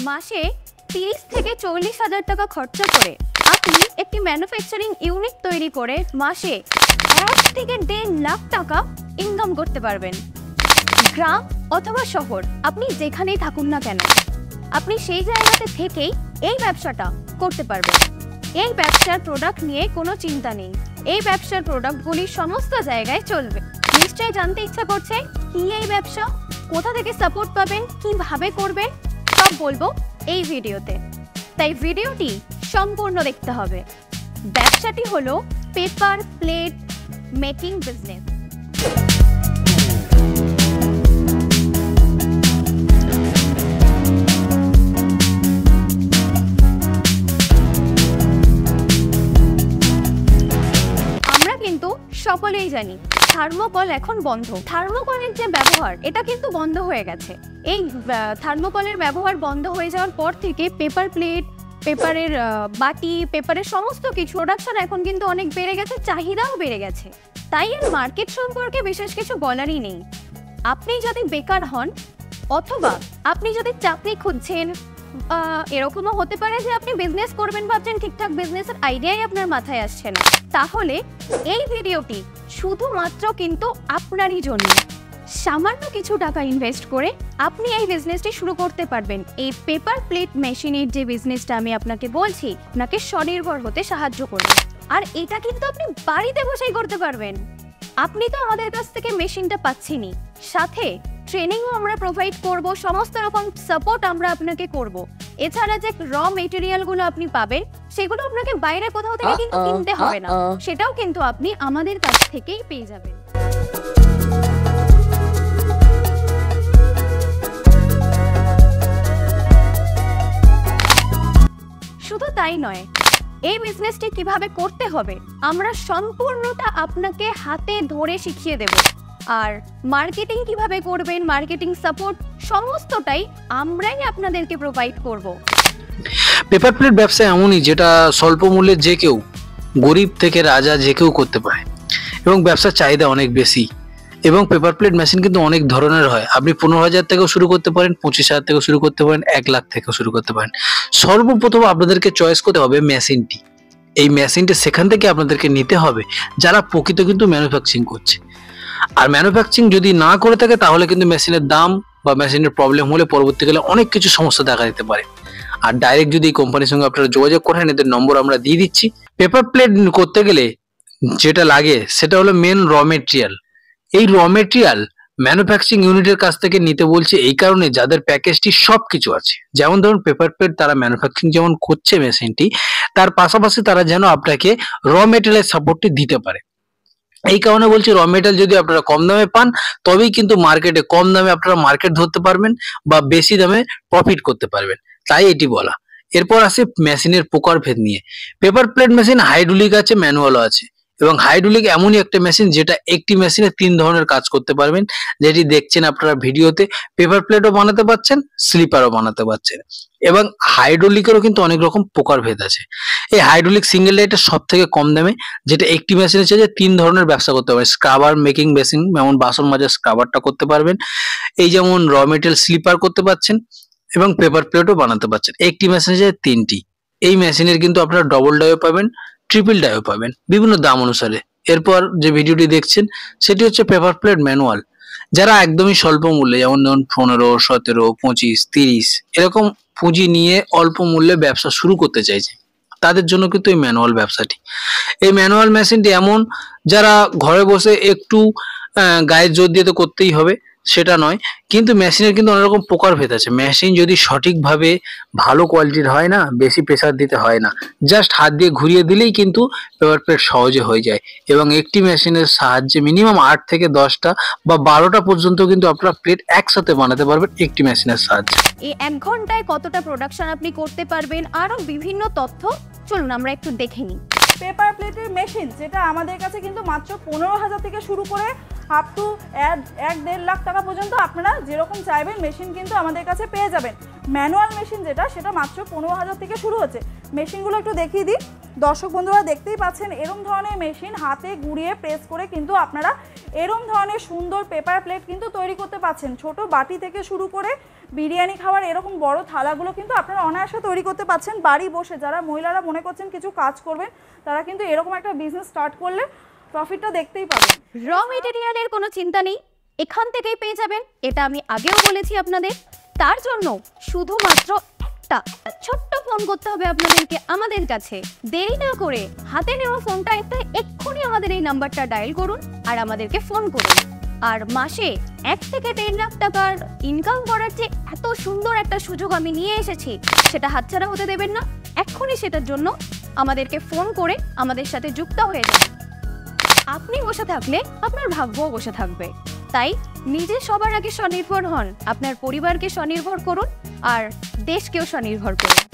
মাসে 30 থেকে 40 হাজার টাকা খরচা করে আপনি একটি ম্যানুফ্যাকচারিং ইউনিট তৈরি করে মাসে 1 থেকে 1.5 লাখ টাকা ইনকাম করতে পারবেন। গ্রাম অথবা শহর আপনি যেখানেই থাকুন না কেন, আপনি সেই জায়গাতে থেকেই এই ব্যবসাটা করতে পারবেন। এই ব্যবসার প্রোডাক্ট নিয়ে কোনো চিন্তা নেই, এই ব্যবসার প্রোডাক্টগুলি সমস্ত জায়গায় চলবে। নিশ্চয়ই জানতে ইচ্ছা করছে কি এই ব্যবসা, কোথা থেকে সাপোর্ট পাবেন, কিভাবে করবেন, সব বলবো এই ভিডিওতে। তাই ভিডিওটি সম্পূর্ণ দেখতে হবে। ব্যবসাটি হলো পেপার প্লেট মেকিং বিজনেস। আমরা কিন্তু সকলেই জানি থার্মোকল এখন বন্ধ। থার্মোকলের যে ব্যবহার এটা কিন্তু বন্ধ হয়ে গেছে। এই থার্মোকলের ব্যবহার বন্ধ হয়ে যাওয়ার পর থেকে পেপার প্লেট, পেপারের বাটি, পেপারের সমস্ত কিছু প্রোডাকশন এখন কিন্তু অনেক বেড়ে গেছে, চাহিদাও বেড়ে গেছে। তাই আর মার্কেট সম্পর্কে বিশেষ কিছু বলারই নেই। আপনি যদি বেকার হন অথবা আপনি যদি চাকরি খুঁজছেন, এরকমও হতে পারে যে আপনি বিজনেস করবেন ভাবছেন, ঠিকঠাক বিজনেসের আইডিয়াই আপনার মাথায় আসছে না, তাহলে এই ভিডিওটি শুধুমাত্র কিন্তু আপনারই জন্য। সামান্য কিছু টাকা ইনভেস্ট করে আপনি এই বিজনেসটি শুরু করতে পারবেন। এই পেপার প্লেট মেশিনের যে বিজনেসটা আমি আপনাকে বলছি, আপনাকে স্বনির্ভর হতে সাহায্য করবে। আর এটা কিন্তু আপনি বাড়িতে বসেই করতে পারবেন। আপনি তো আমাদের কাছ থেকে মেশিনটা পাচ্ছেনই, সাথে ট্রেনিংও আমরা প্রোভাইড করব, সমস্ত রকম সাপোর্ট আমরা আপনাকে করব। এছাড়া যে র মেটেরিয়ালগুলো আপনি পাবেন সেগুলো আপনাকে বাইরে কোথাও থেকে কিন্তু কিনতে হবে না, সেটাও কিন্তু আপনি আমাদের কাছ থেকেই পেয়ে যাবেন। শুধু তাই নয়, এই বিজনেসটি কিভাবে করতে হবে আমরা সম্পূর্ণটা আপনাকে হাতে ধরে শিখিয়ে দেব। আর মার্কেটিং কিভাবে করবেন, মার্কেটিং সাপোর্ট সমস্তটাই আমরাই আপনাদেরকে প্রোভাইড করব। পেপার প্লেট ব্যবসা এমনই যেটা স্বল্প মূল্যে যে কেউ, গরিব থেকে রাজা যে কেউ করতে পারে, এবং ব্যবসার চাহিদা অনেক বেশি। এবং পেপার প্লেট মেশিন কিন্তু অনেক ধরনের হয়। আপনি 15,000 থেকেও শুরু করতে পারেন, 25,000 থেকেও শুরু করতে পারেন, 1 লাখ থেকেও শুরু করতে পারেন। সর্বপ্রথম আপনাদেরকে চয়েস করতে হবে মেশিনটি। এই মেশিনটা সেখান থেকে আপনাদেরকে নিতে হবে যারা প্রকৃত কিন্তু ম্যানুফ্যাকচারিং করছে। আর ম্যানুফ্যাকচারিং যদি না করে থাকে তাহলে কিন্তু মেশিনের দাম বা মেশিনের প্রবলেম হলে পরবর্তীকালে অনেক কিছু সমস্যা দেখা দিতে পারে। আর ডাইরেক্ট যদি এই কোম্পানির সঙ্গে আপনারা যোগাযোগ করেন, এদের নম্বর আমরা দিয়ে দিচ্ছি। পেপার প্লেট করতে গেলে যেটা লাগে সেটা হলো মেন র মেটেরিয়াল। এই র মেটেরিয়াল ম্যানুফ্যাকচারিং ইউনিটের কাছ থেকে নিতে বলছে এই কারণে যাদের প্যাকেজটি সবকিছু আছে। যেমন ধরুন পেপার প্লেট তারা ম্যানুফ্যাকচারিং যেমন করছে মেশিনটি, তার পাশাপাশি তারা যেন আপনাকে র মেটেরিয়ালের সাপোর্টটি দিতে পারে। এই কারণে বলছি র মেটেরিয়াল যদি আপনারা কম দামে পান তবেই কিন্তু মার্কেটে কম দামে আপনারা মার্কেট ধরতে পারবেন বা বেশি দামে প্রফিট করতে পারবেন, তাই এটি বলা। এরপর আসে মেশিনের প্রকারভেদ নিয়ে। পেপার প্লেট মেশিন হাইড্রোলিক আছে, ম্যানুয়ালও আছে। এবং হাইড্রোলিক এমনই একটা মেশিন যেটা একটি মেশিনে 3 ধরনের কাজ করতে পারবেন, যেটি দেখছেন আপনারা ভিডিওতে। পেপার প্লেটও বানাতে পারছেন, স্লিপারও বানাতে পারছেন। এবং হাইড্রোলিকেরও কিন্তু অনেক রকম প্রকারভেদ আছে। এই হাইড্রোলিক সিঙ্গেল লাইটার সব থেকে কম দামে, যেটা একটি মেশিনের চেয়ে 3 ধরনের ব্যবসা করতে পারবেন। স্ক্রাবার মেকিং মেশিন, যেমন বাসন মাজার স্ক্রাবারটা করতে পারবেন, এই যেমন র মেটেরিয়াল স্লিপার করতে পারছেন, এবং পেপার প্লেটও বানাতে পারছেন। একটি মেশিনের চেয়ে 3টি। এই মেশিনের কিন্তু আপনারা ডবল ডাইও পাবেন, ট্রিপল ডাইও পাবেন বিভিন্ন দাম অনুসারে। এরপর যে ভিডিওটি দেখছেন সেটি হচ্ছে পেপার প্লেট ম্যানুয়াল। যারা একদমই স্বল্প মূল্যে, যেমন ধরুন 15, 17, 25, 30 এরকম পুঁজি নিয়ে অল্প মূল্যে ব্যবসা শুরু করতে চাইছে, তাদের জন্য কিন্তু এই ম্যানুয়াল ব্যবসাটি। এই ম্যানুয়াল মেশিনটি এমন যারা ঘরে বসে একটু গায়ের জোর দিয়ে তো করতেই হবে সেটা নয়, কিন্তু মেশিনের কিন্তু অনেক রকম প্রকারভেদ আছে। মেশিন যদি সঠিকভাবে ভালো কোয়ালিটির হয় না, বেশি প্রেসার দিতে হয় না, জাস্ট হাত দিয়ে ঘুরিয়ে দিলেই কিন্তু পেপার প্লেট সহজে হয়ে যায়। এবং একটি মেশিনের সাহায্যে মিনিমাম 8 থেকে 10টা বা 12টা পর্যন্ত কিন্তু আপনারা প্লেট একসাথে বানাতে পারবেন একটি মেশিনের সাহায্যে। এই 1 ঘন্টায় কতটা প্রোডাকশন আপনি করতে পারবেন, আরো বিভিন্ন তথ্য চলুন আমরা একটু দেখে নিই। পেপার প্লেটের মেশিন যেটা আমাদের কাছে কিন্তু মাত্র 15,000 থেকে শুরু করে আপ টু 1.5 লাখ টাকা পর্যন্ত আপনারা যেরকম চাইবেন মেশিন কিন্তু আমাদের কাছে পেয়ে যাবেন। ম্যানুয়াল মেশিন যেটা সেটা মাত্র 15,000 থেকে শুরু হচ্ছে। মেশিনগুলো একটু দেখিয়ে দিই। দর্শক বন্ধুরা দেখতেই পাচ্ছেন এরম ধরনের মেশিন হাতে গুঁড়িয়ে প্রেস করে কিন্তু আপনারা এরম ধরনের সুন্দর পেপার প্লেট কিন্তু তৈরি করতে পারছেন। ছোট বাটি থেকে শুরু করে বিরিয়ানি খাওয়ার এরকম বড় থালাগুলো কিন্তু আপনারা অনায়াসে তৈরি করতে পারছেন বাড়ি বসে। যারা মহিলারা মনে করছেন কিছু কাজ করবেন, তারা কিন্তু এরকম একটা বিজনেস স্টার্ট করলে প্রফিটটা দেখতেই পাবেন। র মেটেরিয়ালের কোনো চিন্তা নেই, এখান থেকেই পেয়ে যাবেন। এটা আমি আগেও বলেছি আপনাদের। তার জন্য শুধুমাত্র একটা ছোট্ট ফোন করতে হবে আপনাদেরকে আমাদের কাছে। দেরি না করে হাতে নেওয়া ফোনটা এক্ষুনি আমাদের এই নাম্বারটা ডায়াল করুন আর আমাদেরকে ফোন করুন। আর মাসে 1 থেকে 1.5 লাখ টাকার ইনকাম করার যে এত সুন্দর একটা সুযোগ আমি নিয়ে এসেছি, সেটা হাতছাড়া হতে দেবেন না। এক্ষুনি সেটার জন্য আমাদেরকে ফোন করে আমাদের সাথে যুক্ত হয়ে যান। আপনি বসে থাকলে আপনার ভাগ্যও বসে থাকবে। তাই নিজে সবার আগে স্বনির্ভর হন, আপনার পরিবারকে স্বনির্ভর করুন আর দেশকেও স্বনির্ভর করুন।